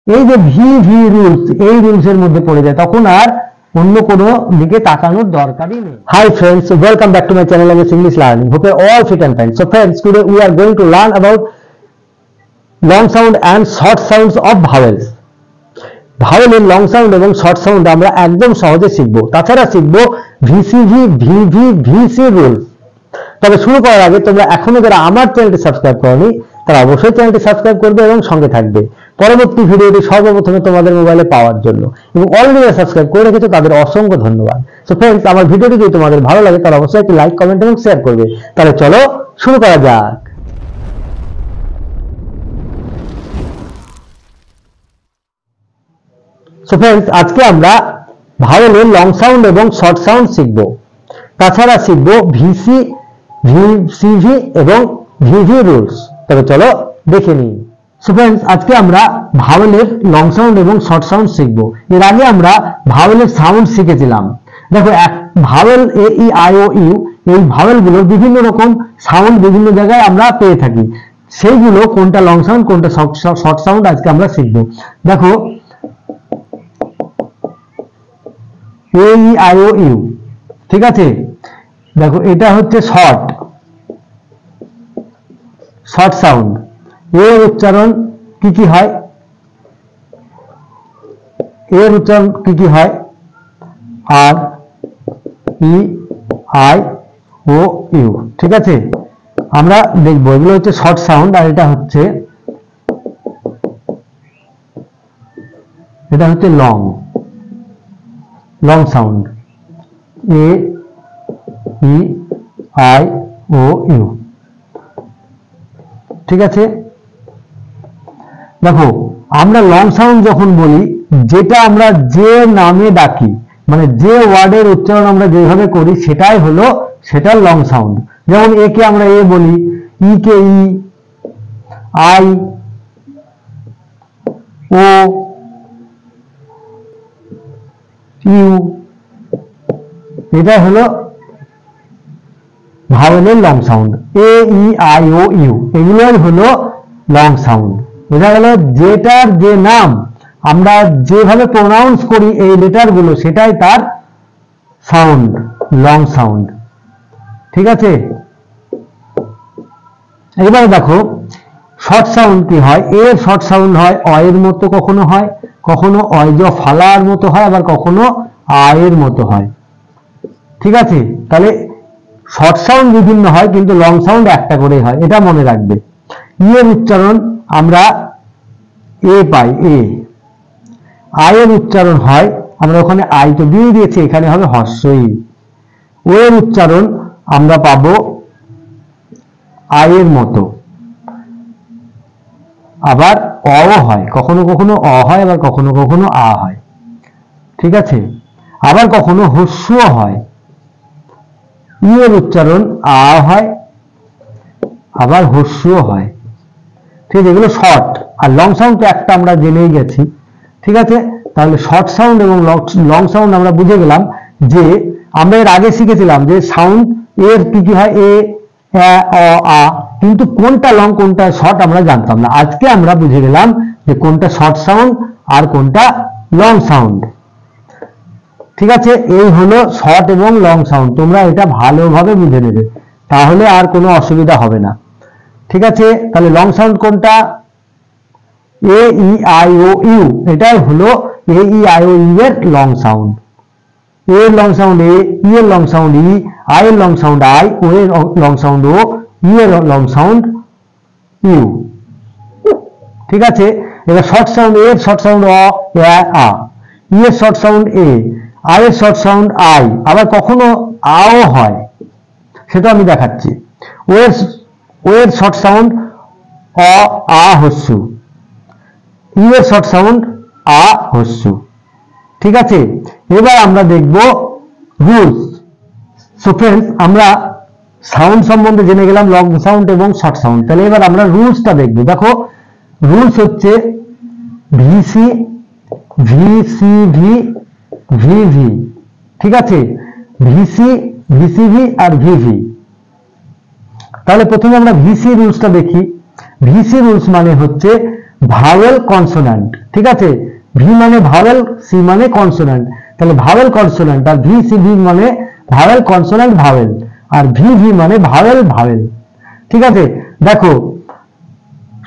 এই যে V V rules, এই রুলস এর মধ্যে পড়ে যায়, তখন আর অন্য কোনো দিকে তাকানোর দরকারই নেই। Hi friends, welcome back to my channel English Learning. Hope you're all fit and fine. So friends, today we are going to learn about long sound and short sounds of vowels. ভাওয়েলের long sound এবং short sound আমরা একদম সহজে শিখব। তাছাড়া শিখব VCV, VV, VC rules. তবে শুরু করার আগে তোমরা এখনো যারা আমার চ্যানেলটি সাবস্ক্রাইব করোনি তারা অবশ্যই চ্যানেলটি সাবস্ক্রাইব করবে এবং সঙ্গে থাকবে পরবর্তী ভিডিওটি সর্বপ্রথমে তোমাদের মোবাইলে পাওয়ার জন্য। এবং অলরেডি সাবস্ক্রাইব করে রেখেছো তাদের অসংখ্য ধন্যবাদ। সো ফ্রেন্ডস, আমার ভিডিওটি যদি তোমাদের ভালো লাগে তাহলে অবশ্যই একটি লাইক, কমেন্ট এবং শেয়ার করবে। তাহলে চলো শুরু করা যাক। সো ফ্রেন্ডস, আজকে আমরা ভাওয়েলের লং সাউন্ড এবং শর্ট সাউন্ড শিখব। তাছাড়া শিখব ভিসি, ভিসিভি এবং ভিভি রুলস। তবে চলো দেখে নিই। সো ফ্রেন্ডস, আজকে আমরা ভাওয়েলের লং সাউন্ড এবং শর্ট সাউন্ড শিখব। এর আগে আমরা ভাওয়েলের সাউন্ড শিখেছিলাম। দেখো, এক vowel A E I O U, এই ভাওয়েলগুলোর বিভিন্ন রকম সাউন্ড বিভিন্ন জায়গায় আমরা পেয়ে থাকি। সেইগুলো কোনটা লং সাউন্ড কোনটা শর্ট সাউন্ড আজকে আমরা শিখব। দেখো, এ ই আই ও ইউ, ঠিক আছে। দেখো, এটা হচ্ছে শর্ট সাউন্ড। এর উচ্চারণ কি কি হয়? এর উচ্চারণ কি কি হয়? আর ই আই ও ইউ, ঠিক আছে। আমরা দেখবো এগুলো হচ্ছে শর্ট সাউন্ড, আর এটা হচ্ছে long sound. A E I O U, ঠিক আছে। দেখো, আমরা লং সাউন্ড যখন বলি, যেটা আমরা যে নামে ডাকি, মানে যে ওয়ার্ডের উচ্চারণ আমরা যেভাবে করি সেটার লং সাউন্ড। যেমন এ কে আমরা এ বলি, ই কে ই, আই ও ইউ, এটা হলো ভাওয়েলের long sound. A E I O U এগুলোই হলো লং সাউন্ড। বোঝা গেল? যেটার যে নাম আমরা যেভাবে প্রোনাউন্স করি এই লেটার গুলো, সেটাই তার সাউন্ড, লং সাউন্ড, ঠিক আছে। এবারে দেখো, শর্ট সাউন্ড কি হয়? এর শর্ট সাউন্ড হয় অয়ের মতো, কখনো হয়, কখনো অয় ফালার মতো হয়, আবার কখনো আয়ের মতো হয়, ঠিক আছে। তাহলে শর্ট সাউন্ড বিভিন্ন হয়, কিন্তু লং সাউন্ড একটা করেই হয়, এটা মনে রাখবে। ই এর উচ্চারণ আমরা এ পাই, এ। আয়ের উচ্চারণ হয়, আমরা ওখানে আই তো দিয়ে দিয়েছি, এখানে হবে হর্ষ ই। ও এর উচ্চারণ আমরা পাবো আয়ের মতো, আবার অ হয়, কখনো কখনো অ হয়, আবার কখনো কখনো আ হয়, ঠিক আছে। আবার কখনো হস্য হয়। ই এর উচ্চারণ আ হয়, আবার হস্য হয়, ঠিক। এগুলো শর্ট। আর লং সাউন্ড তো একটা আমরা জেনেই গেছি, ঠিক আছে। তাহলে শর্ট সাউন্ড এবং লং সাউন্ড আমরা বুঝে গেলাম। যে আমরা এর আগে শিখেছিলাম যে সাউন্ড এর কি কি হয়, এ, অ, আ, কিন্তু কোনটা লং কোনটা শর্ট আমরা জানতাম না। আজকে আমরা বুঝে গেলাম যে কোনটা শর্ট সাউন্ড আর কোনটা লং সাউন্ড, ঠিক আছে। এই হলো শর্ট এবং লং সাউন্ড। তোমরা এটা ভালোভাবে বুঝে নেবে, তাহলে আর কোনো অসুবিধা হবে না, ঠিক আছে। তাহলে লং সাউন্ড কোনটা? এ ই আই ও ইউ, এটাই হলো এ ই আই ও ইউ এর লং সাউন্ড। এ এর লং সাউন্ড এ, ই এর লং সাউন্ড ই, আই এর লং সাউন্ড আই, ও এর লং সাউন্ড ও, ইউ এর লং সাউন্ড ইউ, ঠিক আছে। এবার শর্ট সাউন্ড, এর শর্ট সাউন্ড অ, আ, ই এর শর্ট সাউন্ড এ, আই এর শর্ট সাউন্ড আই, আবার কখনো আও হয়, সেটা আমি দেখাচ্ছি। ও এর শর্ট সাউন্ড অ, আ হস্য, ই এর শর্ট সাউন্ড আ হস্য, ঠিক আছে। এবার আমরা দেখব রুলস। সো ফ্রেন্ডস, আমরা সাউন্ড সম্বন্ধে জেনে গেলাম, লং সাউন্ড এবং শর্ট সাউন্ড। তাহলে এবার আমরা রুলসটা দেখব। দেখো, রুলস হচ্ছে ভিসি, ভিসিভি, ভিভি, ঠিক আছে। ভিসি, ভিসিভি আর ভিভি। তাহলে প্রথমে আমরা ভিসি রুলসটা দেখি। ভিসি রুলস মানে হচ্ছে ভাওয়েল কনসোন্যান্ট। ঠিক আছে, ভি মানে ভাওয়েল, সি মানে কনসোন্যান্ট, তাহলে ভাওয়েল কনসোন্যান্ট, আর ভি সি ভি মানে ভাওয়েল কনসোন্যান্ট ভাওয়েল, আর ভি ভি মানে ভাওয়েল ভাওয়েল। ঠিক আছে, দেখো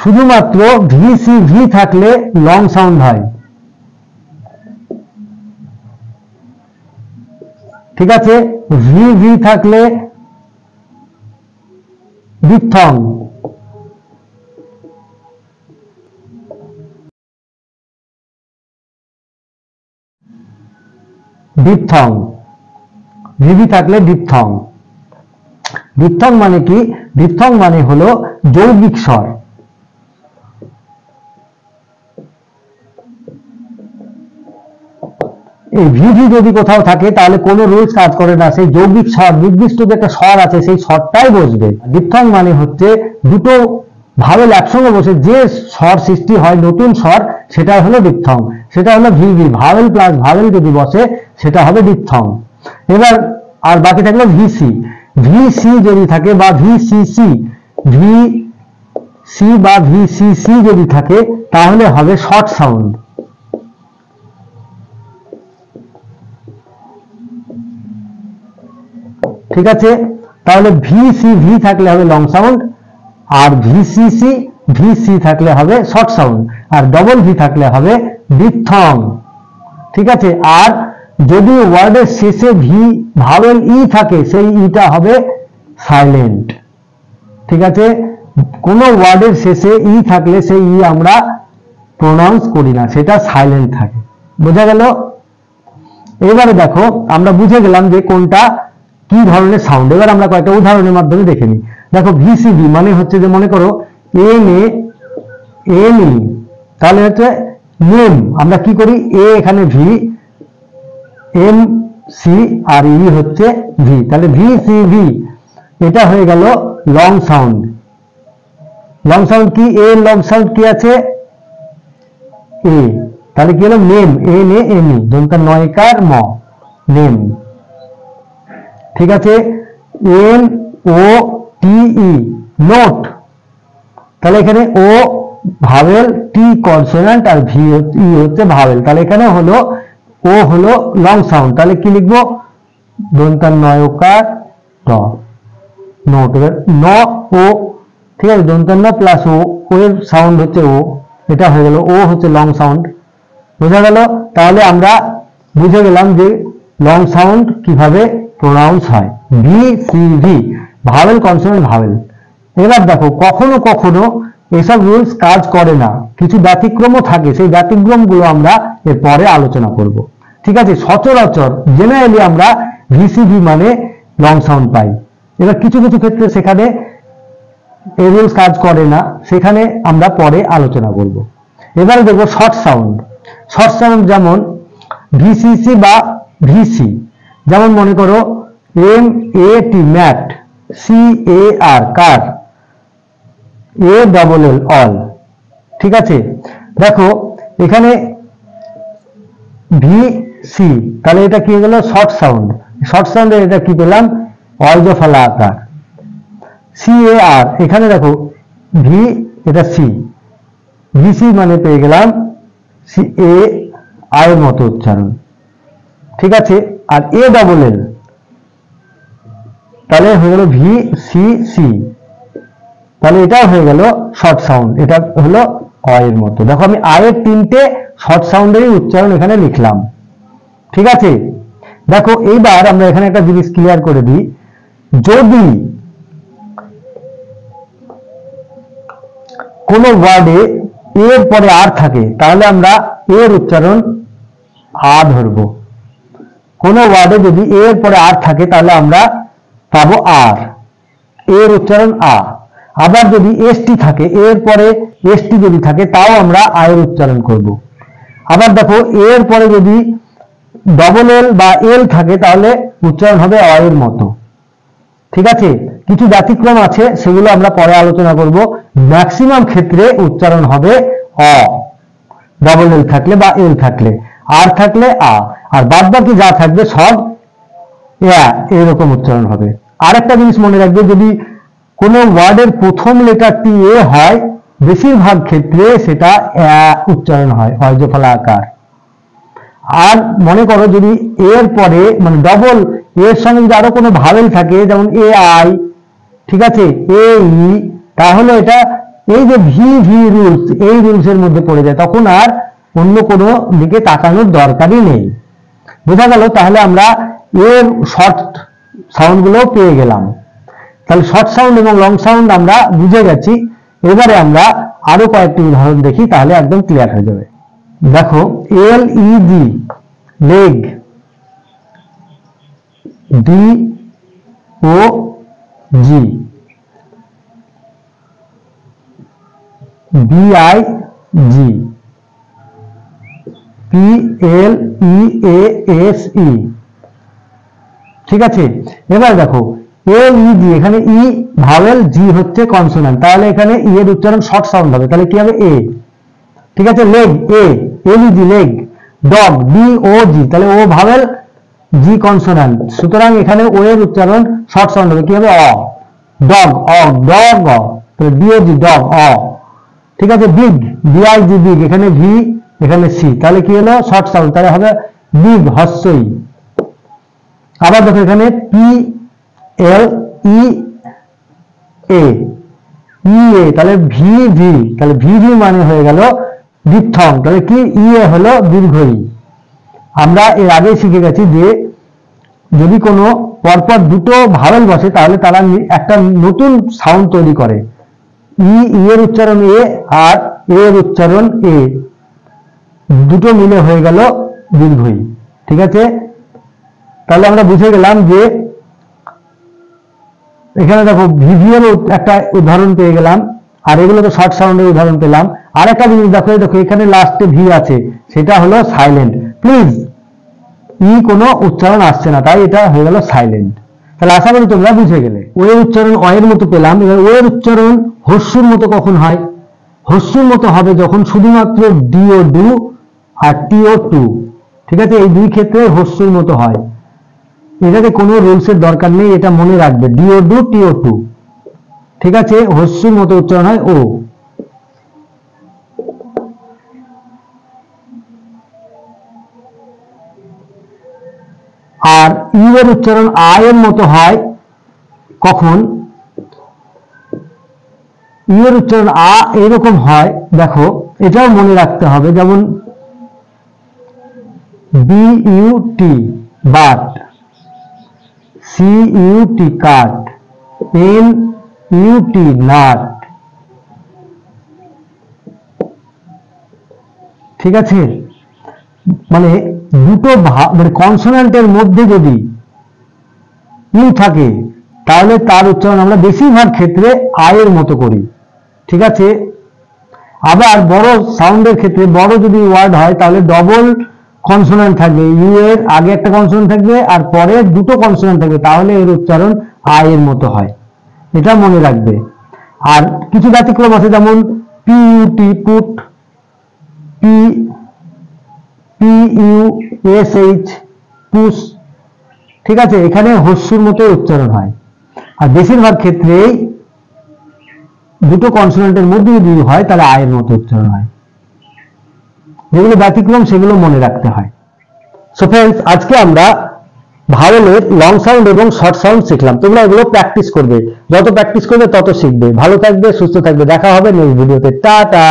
শুধুমাত্র ভি সি ভি থাকলে লং সাউন্ড হয়। ঠিক আছে, ভি ভি থাকলে ডিপথং, ডিপথং, ভিভি থাকলে ডিপথং। ডিপথং মানে কি? ডিপথং মানে হলো যৌগিক স্বর। এই ভিভি যদি কোথাও থাকে তাহলে কোনো রুলস কাজ করে না, সেই যৌগিক স্বর, নির্দিষ্ট যে একটা স্বর আছে সেই স্বরটাই বসবে। ডিপথং মানে হচ্ছে দুটো ভাওয়েল একসঙ্গে বসে যে স্বর সৃষ্টি হয়, নতুন স্বর, সেটা হলো ডিপথং, সেটা হলো ভিভি। ভাওয়েল প্লাস ভাওয়েল যদি বসে সেটা হবে ডিপথং। এবার আর বাকি থাকলো ভিসি। ভিসি যদি থাকে বা ভিসিসি, ভিসি বা ভিসিসি যদি থাকে তাহলে হবে শর্ট সাউন্ড। ঠিক আছে, তাহলে ভিসি ভি থাকলে হবে লং সাউন্ড, আর ভিসিসি ভিসি থাকলে হবে শর্ট সাউন্ড, আর ডবল ভি থাকলে হবে ডিপথং। ঠিক আছে, আর যদি ওয়ার্ডের শেষে ভি ভাওয়েল ই থাকে সেই ইটা হবে সাইলেন্ট। ঠিক আছে, কোন ওয়ার্ডের শেষে ই থাকলে সেই ই আমরা প্রোনাউন্স করি না, সেটা সাইলেন্ট থাকে। বোঝা গেল? এবারে দেখো আমরা বুঝে গেলাম যে কোনটা কি ধরনের সাউন্ড। এবার আমরা কয়েকটা উদাহরণের মাধ্যমে দেখে নিই। দেখো ভিসিভি মানে হচ্ছে যে মনে করো এম এ এম ই, তাহলে হচ্ছে নেম, আমরা কি করি এ এখানে ভি, এম সি আর ই হচ্ছে ভি, তাহলে ভি সি ভি, এটা হয়ে গেল লং সাউন্ড। লং সাউন্ড কি? এ লং সাউন্ড কি আছে? এ, তাহলে কি হলো name, N A M E, দন্তা নয়কার ম, নেম। ঠিক আছে, এন ও টি ই, নোট, তাহলে এখানে ও ভাওয়েল, টি কনসোন্যান্ট, আর ভি ই হচ্ছে ভাওয়েল, তাহলে এখানে হলো ও হলো লং সাউন্ড, তাহলে কি লিখবো? দন্তান নয়কার ট, নোট। ন ও, ঠিক আছে, দন্তান ন প্লাস ও, ও এর সাউন্ড হচ্ছে ও, এটা হয়ে গেল, ও হচ্ছে লং সাউন্ড। বোঝা গেল? তাহলে আমরা বুঝে গেলাম যে লং সাউন্ড কিভাবে প্রোনাউন্স হয়, V C V, vowel consonant vowel. এবার দেখো কখনো কখনো এসব রুলস কাজ করে না, কিছু ব্যতিক্রমও থাকে, সেই ব্যতিক্রমগুলো আমরা এর পরে আলোচনা করব। ঠিক আছে, সচরাচর জেনারেলি আমরা ভিসিভি মানে লং সাউন্ড পাই। এবার কিছু কিছু ক্ষেত্রে সেখানে এই রুলস কাজ করে না, সেখানে আমরা পরে আলোচনা করব। এবারে দেখবো শর্ট সাউন্ড। শর্ট সাউন্ড যেমন ভিসিসি বা ভিসি, যেমন মনে করো M A T mat, C A R car, A double L all. ঠিক আছে, দেখো এখানে ভি সি, তাহলে এটা কি হয়ে গেল? Short sound. শর্ট সাউন্ডে এটা কি পেলাম? অজ ফলা আকার। সি এ আর, এখানে দেখো ভি, এটা সি, ভিসি মানে পেয়ে গেলাম সি এ আয়ের মতো উচ্চারণ। ঠিক আছে, আর এ ডবল এল, তাহলে হয়ে গেল ভি সি সি, তাহলে এটাও হয়ে গেল শর্ট সাউন্ড, এটা হলো অয়ের মতো। দেখো আমি আয়ের তিনটে শর্ট সাউন্ডেরই উচ্চারণ এখানে লিখলাম। ঠিক আছে, দেখো এইবার আমরা এখানে একটা জিনিস ক্লিয়ার করে দিই, যদি কোন ওয়ার্ডে এর পরে আর থাকে তাহলে আমরা এর উচ্চারণ আ ধরব। কোন ওয়ার্ডে যদি এর পরে আর থাকে তাহলে আমরা পাবো আর, এর উচ্চারণ আ। আবার যদি এসটি থাকে, এর পরে এসটি যদি থাকে তাও আমরা আয়ের উচ্চারণ করব। আবার দেখো এর পরে যদি ডবল এল বা এল থাকে তাহলে উচ্চারণ হবে অয়ের মতো। ঠিক আছে, কিছু ব্যতিক্রম আছে, সেগুলো আমরা পরে আলোচনা করব। ম্যাক্সিমাম ক্ষেত্রে উচ্চারণ হবে অ, ডবল এল থাকলে বা এল থাকলে, আর থাকলে আ, আর বাদ বাকি যা থাকবে সব এরকম উচ্চারণ হবে। আর একটা জিনিস মনে রাখবে, যদি কোনো ওয়ার্ডের প্রথম লেটারটি এ হয় বেশিরভাগ ক্ষেত্রে সেটা উচ্চারণ হয় অজফলা আকার। আর মনে করো যদি এর পরে মানে ডবল এর সঙ্গে যদি আরো কোনো ভাওয়েল থাকে, যেমন এ আই, ঠিক আছে, এ ই, তাহলে এটা এই যে ভি ভি রুলস, এই রুলস এর মধ্যে পড়ে যায়, তখন আর অন্য কোনো দিকে তাকানোর দরকারই নেই। বোঝা গেল? তাহলে আমরা এর শর্ট সাউন্ড গুলো পেয়ে গেলাম। তাহলে শর্ট সাউন্ড এবং লং সাউন্ড আমরা বুঝে গেছি। এবারে আমরা আরো কয়েকটি উদাহরণ দেখি, তাহলে একদম ক্লিয়ার হয়ে যাবে। দেখো, L E D leg, D O G, B I G, P L E A S E, ঠিক আছে। এবার দেখো এল ই ডি, এখানে ই ভাওয়েল, জি হচ্ছে কনসোনেন্ট, তাহলে এখানে ই এর উচ্চারণ শর্ট সাউন্ড হবে, তাহলে কি হবে? এ, ঠিক আছে। Leg, A, L E D leg. Dog, D O G, তাহলে ও ভাওয়েল, জি কনসোনেন্ট, সুতরাং এখানে ও এর উচ্চারণ শর্ট সাউন্ড হবে, কি হবে? অ। ডগ, অ, ডগ, অ, তাহলে ডি ও জি, ডগ, অ, ঠিক আছে। Big, B I G, big, এখানে ভি, এখানে সি, তাহলে কি হলো? শর্ট সাউন্ড, তাহলে হবে বিগ, হস্যই। আবার দেখো এখানে পি এল ই এ, ই এ, তাহলে ভি ভি, তাহলে ভি ভি মানে হয়ে গেল ডিপথং, তাহলে কি? ই এ হলো দীর্ঘই। আমরা এর আগে শিখে গেছি যে যদি কোনো পরপর দুটো ভাওয়েল বসে তাহলে তারা একটা নতুন সাউন্ড তৈরি করে। ই এর উচ্চারণ এ আর এ এর উচ্চারণ এ, দুটো মিলে হয়ে গেল দীর্ঘই, ঠিক আছে। তাহলে আমরা বুঝে গেলাম যে এখানে দেখো ভিভিএর একটা উদাহরণ পেয়ে গেলাম, আর এগুলো তো শর্ট সাউন্ডের উদাহরণ পেলাম। আর একটা জিনিস দেখো, দেখো এখানে লাস্টে ভি আছে, সেটা হলো সাইলেন্ট। প্লিজ, ই কোনো উচ্চারণ আসছে না, তাই এটা হয়ে গেল সাইলেন্ট। তাহলে আশা করি তোমরা বুঝে গেলে। ও এর উচ্চারণ অ এর মতো পেলাম। এবার ও এর উচ্চারণ হস্যুর মতো কখন হয়? হস্যুর মতো হবে যখন শুধুমাত্র ডি ও ডু আর টি ও টু, ঠিক আছে, এই দুই ক্ষেত্রে হস্যুর মতো হয়। এটাতে কোনো রুলস এর দরকার নেই, এটা মনে রাখবে, D O do, T O to, ঠিক আছে। হস্যুর মতো উচ্চারণ হয় ও। আর ইউ এর উচ্চারণ আ এর মতো হয় কখন? ইউ এর উচ্চারণ আ এরকম হয়, দেখো এটাও মনে রাখতে হবে, যেমন B U T but, C U T cut, N U T nut, ঠিক আছে। মানে দুটো মানে কনসোনেন্টের মধ্যে যদি ইউ থাকে তাহলে তার উচ্চারণ আমরা বেশিরভাগ ক্ষেত্রে আয়ের মতো করি, ঠিক আছে। আবার বড় সাউন্ডের ক্ষেত্রে বড় যদি ওয়ার্ড হয় তাহলে ডবল কনসোনেন্ট থাকবে, ইউ এর আগে একটা কনসোনেন্ট থাকবে আর পরে দুটো কনসোনেন্ট থাকবে, তাহলে এর উচ্চারণ আয়ের মতো হয়, এটা মনে রাখবে। আর কিছু ব্যতিক্রম আছে, যেমন P U T put, P P U S H push, ঠিক আছে, এখানে হস্যুর মতো উচ্চারণ হয়। আর বেশিরভাগ ক্ষেত্রেই দুটো কনসোনেন্টের মধ্যে যদি হয় তাহলে আয়ের মতো উচ্চারণ হয়। যেগুলো ব্যতিক্রম সেগুলো মনে রাখতে হয়। সো ফ্রেন্ডস, আজকে আমরা ভাওয়েলের লং সাউন্ড এবং শর্ট সাউন্ড শিখলাম। তোমরা এগুলো প্র্যাকটিস করবে, যত প্র্যাকটিস করবে তত শিখবে। ভালো থাকবে, সুস্থ থাকবে, দেখা হবে নেক্সট ভিডিওতে। টাটা।